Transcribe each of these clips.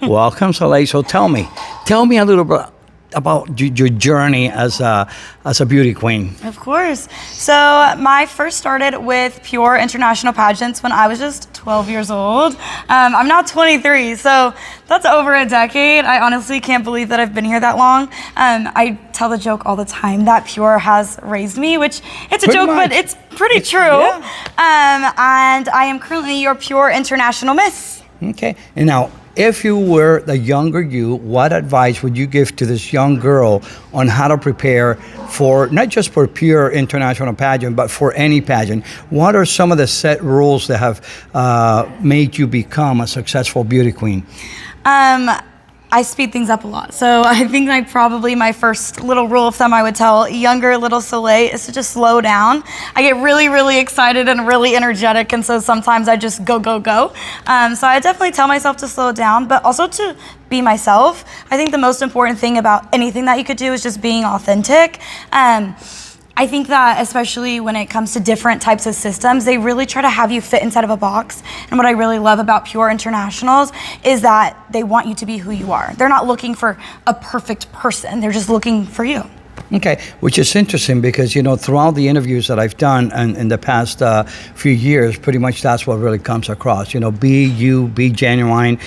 Welcome, Soleil. So tell me a little bit about your journey as a beauty queen. Of course. So my first started with Pure International Pageants when I was just 12 years old. I'm now 23, so that's over a decade. I honestly can't believe that I've been here that long. I tell the joke all the time that Pure has raised me, which it's a Pretty joke, much. but it's pretty true. Yeah. And I am currently your Pure International Miss. Okay. And now, if you were the younger you, what advice would you give to this young girl on how to prepare for, not just for Pure International Pageant, but for any pageant? What are some of the set rules that have made you become a successful beauty queen? I speed things up a lot. So I think my first little rule of thumb I would tell younger little Soleil is to just slow down. I get really, really excited and really energetic, and so sometimes I just go. So I definitely tell myself to slow down, but also to be myself. I think the most important thing about anything that you could do is just being authentic. I think that especially when it comes to different types of systems, they really try to have you fit inside of a box. And what I really love about Pure Internationals is that they want you to be who you are. They're not looking for a perfect person. They're just looking for you. Okay, which is interesting because, throughout the interviews that I've done in the past few years, pretty much that's what really comes across. Be you, be genuine,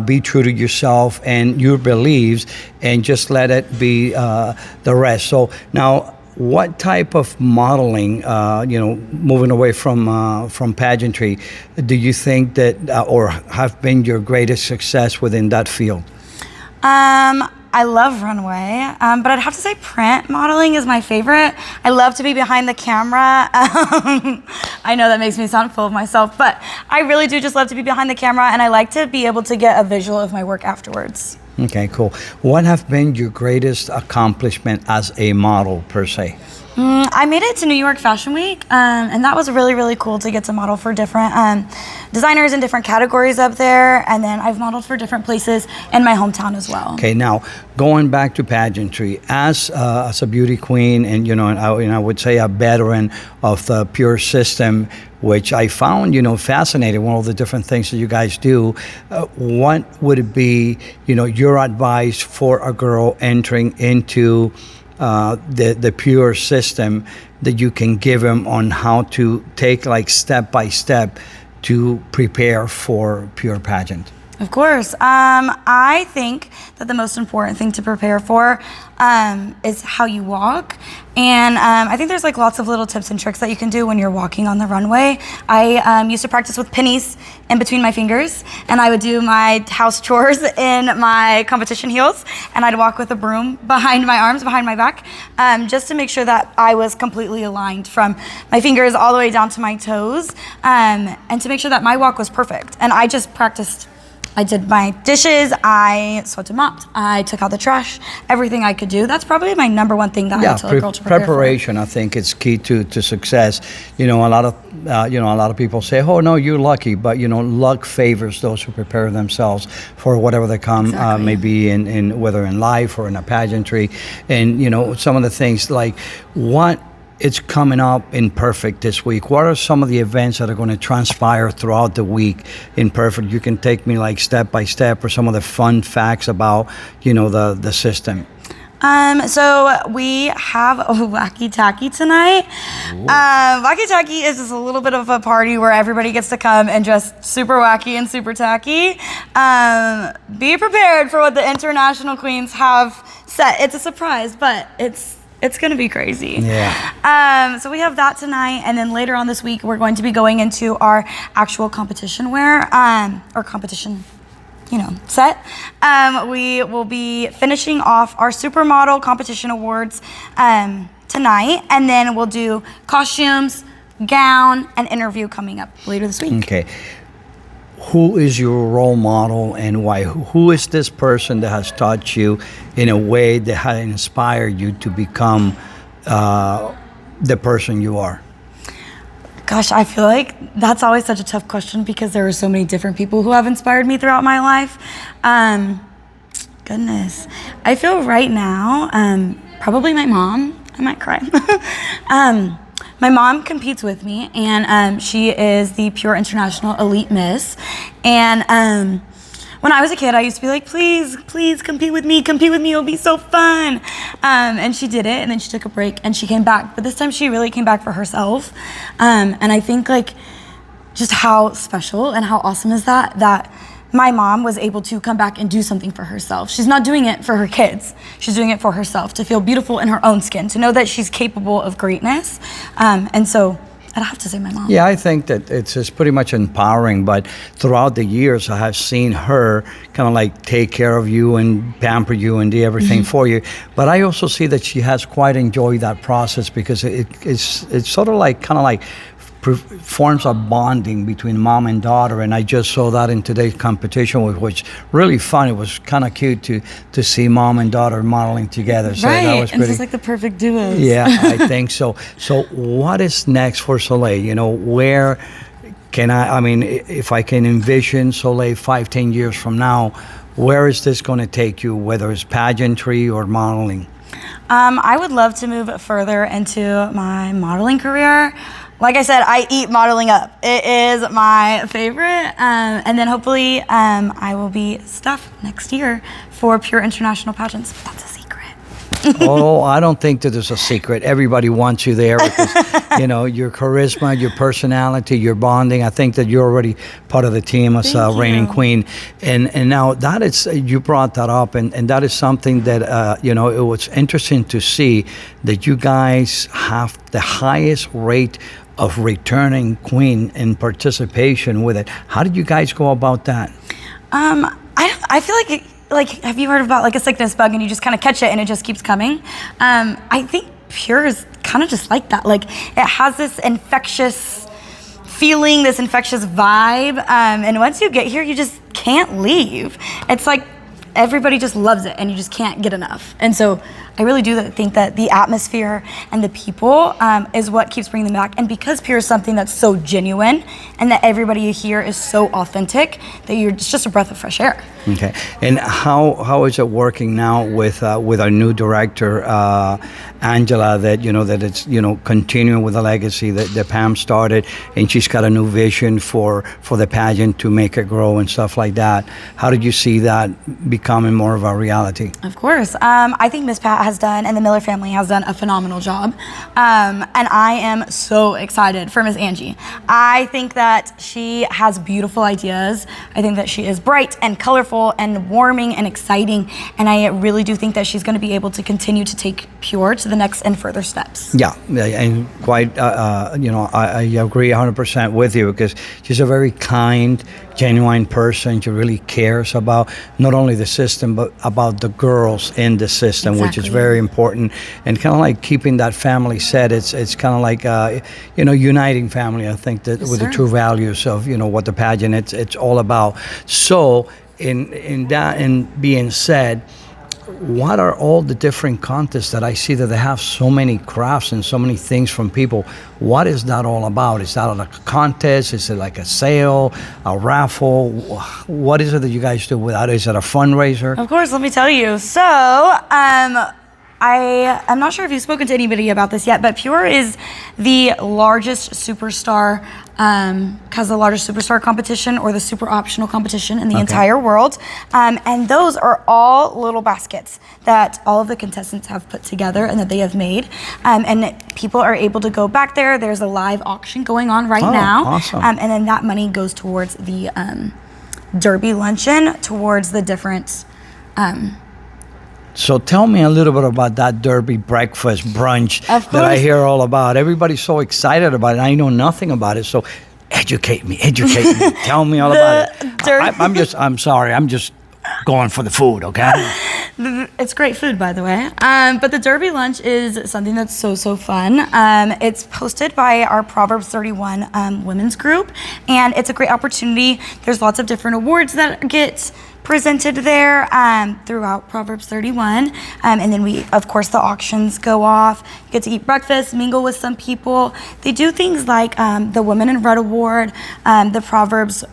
be true to yourself and your beliefs, and just let it be the rest. So now, what type of modeling, moving away from pageantry, do you think that, or have been your greatest success within that field? I love runway, but I'd have to say print modeling is my favorite. I love to be behind the camera. I know that makes me sound full of myself, but I really do just love to be behind the camera, and I like to be able to get a visual of my work afterwards. Okay, cool. What have been your greatest accomplishment as a model, per se? I made it to New York Fashion Week, and that was really, really cool to get to model for different designers in different categories up there. And then I've modeled for different places in my hometown as well. Okay, now going back to pageantry, as a beauty queen, and I would say a veteran of the Pure system, which I found fascinating. One of the different things that you guys do. What would it be, your advice for a girl entering into the Pure system that you can give them on how to take step by step to prepare for Pure pageant? Of course. I think that the most important thing to prepare for is how you walk. And I think there's lots of little tips and tricks that you can do when you're walking on the runway. I used to practice with pennies in between my fingers, and I would do my house chores in my competition heels, and I'd walk with a broom behind my arms, behind my back, just to make sure that I was completely aligned from my fingers all the way down to my toes, and to make sure that my walk was perfect. And I just practiced. I did my dishes, I swept and mopped, I took out the trash, everything I could do. That's probably my number one thing that I tell a girl to prepare preparation, for. I think it's key to success. A lot of people say, "Oh no, you're lucky," but luck favors those who prepare themselves for whatever they come, Exactly. maybe in whether in life or in a pageantry, and some of the things like what. It's coming up in Perfect this week. What are some of the events that are going to transpire throughout the week in Perfect? You can take me step by step, or some of the fun facts about, the system. So we have a Wacky Tacky tonight. Wacky Tacky is just a little bit of a party where everybody gets to come and dress super wacky and super tacky. Be prepared for what the international queens have set. It's a surprise, but it's going to be crazy. Yeah. So we have that tonight, and then later on this week, we're going to be going into our actual competition wear, or competition, set. We will be finishing off our Supermodel Competition Awards tonight, and then we'll do costumes, gown, and interview coming up later this week. Okay. Who is your role model and why? Who is this person that has taught you in a way that has inspired you to become the person you are? Gosh, I feel like that's always such a tough question because there are so many different people who have inspired me throughout my life. Goodness. I feel right now, probably my mom. I might cry. My mom competes with me, and she is the Pure International Elite Miss. And when I was a kid, I used to be like, please, please compete with me, it'll be so fun. And she did it, and then she took a break, and she came back. But this time she really came back for herself. And I think like just how special and how awesome is that my mom was able to come back and do something for herself. She's not doing it for her kids. She's doing it for herself, to feel beautiful in her own skin, to know that she's capable of greatness. And so I'd have to say my mom. Yeah, I think that it's pretty much empowering, but throughout the years, I have seen her kind of like take care of you and pamper you and do everything for you. But I also see that she has quite enjoyed that process, because it's sort of like kind of like forms of bonding between mom and daughter, and I just saw that in today's competition, which was really fun. It was kind of cute to see mom and daughter modeling together. So right, that was and pretty. it's like the perfect duos. Yeah, I think so. So what is next for Soleil? You know, where can I mean, if I can envision Soleil 5-10 years from now, where is this going to take you, whether it's pageantry or modeling? I would love to move further into my modeling career. Like I said, I eat modeling up. It is my favorite. And then hopefully I will be staff next year for Pure International Pageants. But that's a secret. Oh, I don't think that there's a secret. Everybody wants you there because, you know, your charisma, your personality, your bonding. I think that you're already part of the team as reigning queen. And now that is, you brought that up, and that is something that, you know, it was interesting to see that you guys have the highest rate of returning queen in participation with it. How did you guys go about that? I feel like have you heard about like a sickness bug and you just kind of catch it and it just keeps coming? I think Pure is kind of just like that. Like it has this infectious feeling, this infectious vibe, and once you get here, you just can't leave. It's like everybody just loves it and you just can't get enough. And so I really do think that the atmosphere and the people is what keeps bringing them back. And because Pure is something that's so genuine and that everybody here is so authentic, that it's just a breath of fresh air. Okay. And how is it working now with our new director, Angela, that, you know, that it's, you know, continuing with the legacy that Pam started, and she's got a new vision for the pageant to make it grow and stuff like that. How did you see that becoming more of a reality? Of course. I think Miss Pat has done, and the Miller family has done, a phenomenal job. And I am so excited for Miss Angie. I think that she has beautiful ideas. I think that she is bright and colorful and warming and exciting. And I really do think that she's going to be able to continue to take Pure to the next and further steps. Yeah, and quite, you know, I agree 100% with you, because she's a very kind, genuine person. She really cares about not only the system, but about the girls in the system, which is very important. And kind of like keeping that family set, it's kind of like, you know, uniting family. I think that with the true values of, you know, what the pageant, it's all about. So in being said, what are all the different contests that I see that they have so many crafts and so many things from people? What is that all about? Is that like a contest? Is it like a sale, a raffle? What is it that you guys do with that? Is it a fundraiser? Of course, let me tell you. So, I'm not sure if you've spoken to anybody about this yet, but Pure is the largest superstar, has the largest superstar competition, or the super optional competition in the entire world. And those are all little baskets that all of the contestants have put together and that they have made. And people are able to go back there. There's a live auction going on right now. Awesome. And then that money goes towards the Derby luncheon, towards the different... So tell me a little bit about that Derby breakfast brunch that I hear all about. Everybody's so excited about it. I know nothing about it. So educate me. Tell me all about it. I'm sorry. I'm just going for the food, okay? It's great food, by the way. But the Derby lunch is something that's so fun. It's hosted by our Proverbs 31 women's group, and it's a great opportunity. There's lots of different awards that get presented there throughout Proverbs 31. And then of course, the auctions go off. You get to eat breakfast, mingle with some people. They do things like the Women in Red Award, the Proverbs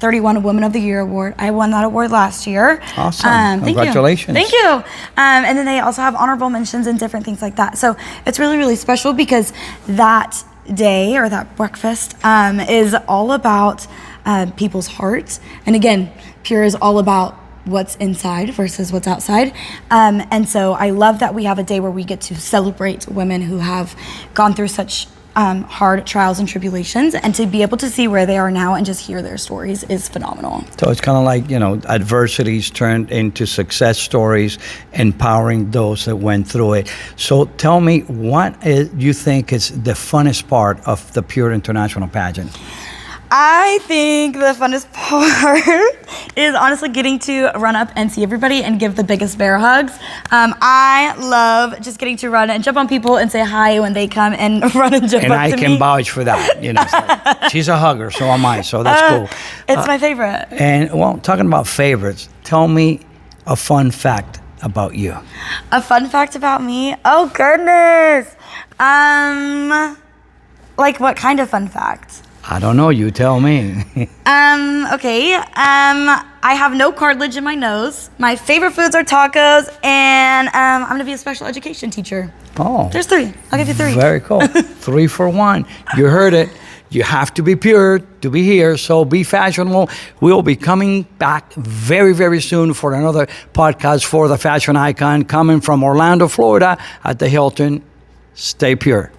31 Woman of the Year Award. I won that award last year. Awesome. Congratulations. Thank you. And then they also have honorable mentions and different things like that. So it's really special, because that day, or that breakfast, is all about people's hearts. And again, Pure is all about what's inside versus what's outside. And so I love that we have a day where we get to celebrate women who have gone through such hard trials and tribulations, and to be able to see where they are now and just hear their stories is phenomenal. So it's kind of like, adversities turned into success stories, empowering those that went through it. So tell me, what you think is the funnest part of the Pure International Pageant? I think the funnest part is honestly getting to run up and see everybody and give the biggest bear hugs. I love just getting to run and jump on people and say hi when they come and run and jump And up I to me. can vouch for that. It's like, she's a hugger, so am I. So that's cool. It's my favorite. And well, talking about favorites, tell me a fun fact about you. A fun fact about me? Oh goodness. Like what kind of fun fact? I don't know. You tell me. Okay. I have no cartilage in my nose. My favorite foods are tacos, and I'm gonna be a special education teacher. Oh. There's 3. I'll give you 3. Very cool. 3 for 1. You heard it. You have to be pure to be here. So be fashionable. We'll be coming back very, very soon for another podcast for the fashion icon coming from Orlando, Florida at the Hilton. Stay pure.